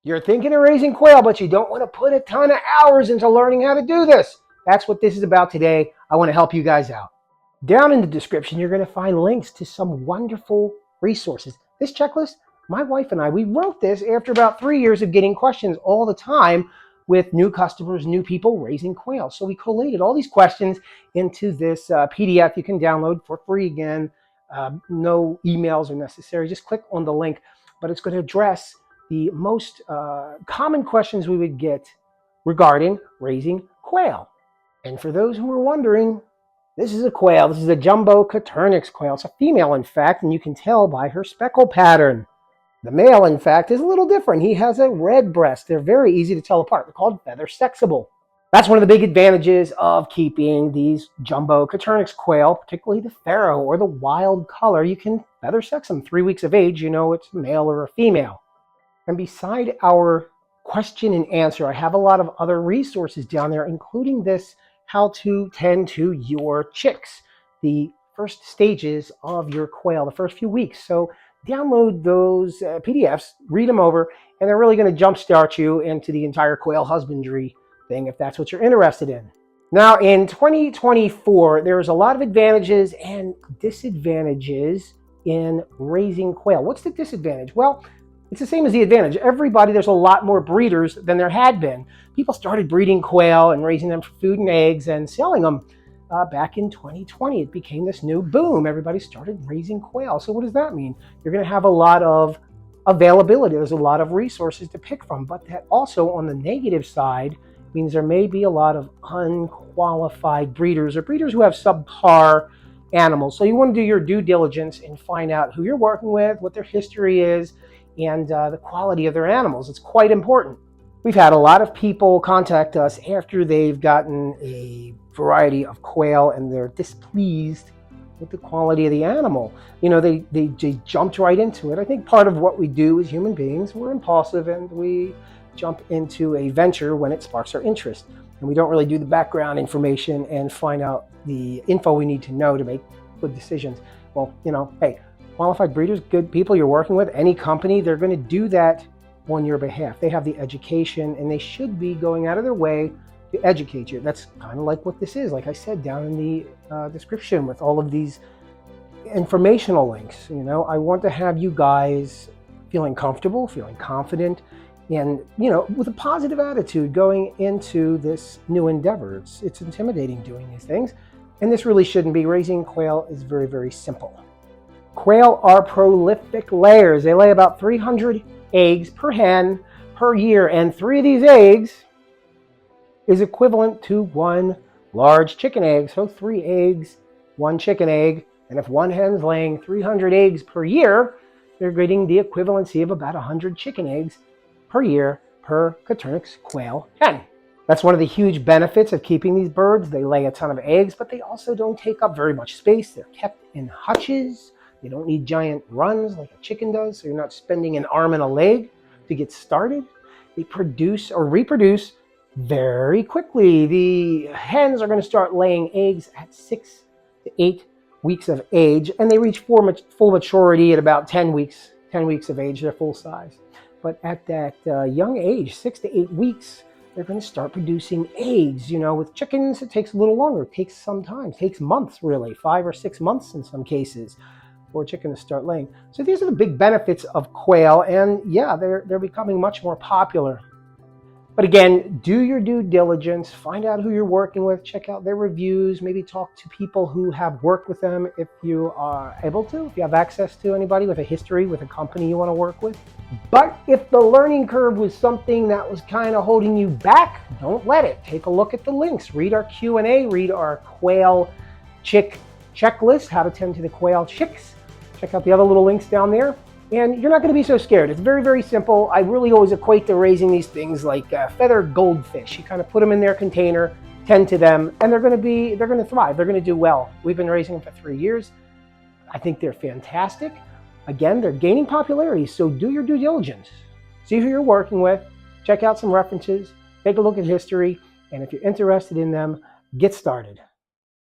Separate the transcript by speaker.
Speaker 1: You're thinking of raising quail, but you don't want to put a ton of hours into learning how to do this. That's what this is about today. I want to help you guys out. Down in the description, you're going to find links to some wonderful resources. This checklist, my wife and I, we wrote this after about 3 years of getting questions all the time with new customers, new people raising quail. So we collated all these questions into this PDF you can download for free again. No emails are necessary. Just click on the link, but it's going to address the most common questions we would get regarding raising quail. And for those who are wondering, this is a quail. This is a jumbo Coturnix quail. It's a female, in fact, and you can tell by her speckle pattern. The male, in fact, is a little different. He has a red breast. They're very easy to tell apart. They're called feather sexable. That's one of the big advantages of keeping these jumbo Coturnix quail, particularly the pharaoh or the wild color. You can feather sex them 3 weeks of age. You know it's a male or a female. And beside our question and answer, I have a lot of other resources down there, including this how to tend to your chicks, the first stages of your quail, the first few weeks. So download those PDFs, read them over, and they're really going to jumpstart you into the entire quail husbandry thing if that's what you're interested in. Now in 2024, there's a lot of advantages and disadvantages in raising quail. What's the disadvantage? Well, it's the same as the advantage. There's a lot more breeders than there had been. People started breeding quail and raising them for food and eggs and selling them back in 2020. It became this new boom. Everybody started raising quail. So what does that mean? You're going to have a lot of availability. There's a lot of resources to pick from. But that also, on the negative side, means there may be a lot of unqualified breeders or breeders who have subpar animals. So you want to do your due diligence and find out who you're working with, what their history is, and the quality of their animals. It's quite important. We've had a lot of people contact us after they've gotten a variety of quail and they're displeased with the quality of the animal. You know, they jumped right into it. I think part of what we do as human beings, we're impulsive and we jump into a venture when it sparks our interest. And we don't really do the background information and find out the info we need to know to make good decisions. Well, you know, hey, qualified breeders, good people you're working with, any company, they're going to do that on your behalf. They have the education and they should be going out of their way to educate you. That's kind of like what this is, like I said, down in the description with all of these informational links. You know, I want to have you guys feeling comfortable, feeling confident, and, you know, with a positive attitude going into this new endeavor. It's intimidating doing these things, and this really shouldn't be. Raising quail is very, very simple. Quail are prolific layers. They lay about 300 eggs per hen per year, and 3 of these eggs is equivalent to 1 large chicken egg. So 3 eggs, 1 chicken egg, and if one hen's laying 300 eggs per year, they're getting the equivalency of about 100 chicken eggs per year per Coturnix quail hen. That's one of the huge benefits of keeping these birds. They lay a ton of eggs, but they also don't take up very much space. They're kept in hutches. They don't need giant runs like a chicken does, so you're not spending an arm and a leg to get started. They produce or reproduce very quickly. The hens are going to start laying eggs at 6 to 8 weeks of age, and they reach full maturity at about 10 weeks of age. They're full size. But at that young age, 6 to 8 weeks, they're going to start producing eggs. You know, with chickens, it takes a little longer. It takes some time. It takes months, really, 5 or 6 months in some cases, for a chicken to start laying. So these are the big benefits of quail, and yeah, they're becoming much more popular. But again, do your due diligence, find out who you're working with, check out their reviews, maybe talk to people who have worked with them if you are able to, if you have access to anybody with a history with a company you want to work with. But if the learning curve was something that was kind of holding you back, don't let it. Take a look at the links, read our Q&A, read our quail chick checklist, how to tend to the quail chicks. Check out the other little links down there. And you're not going to be so scared. It's very, very simple. I really always equate to raising these things like feathered goldfish. You kind of put them in their container, tend to them, and they're going to thrive. They're going to do well. We've been raising them for 3 years. I think they're fantastic. Again, they're gaining popularity, so do your due diligence. See who you're working with, check out some references, take a look at history, and if you're interested in them, get started.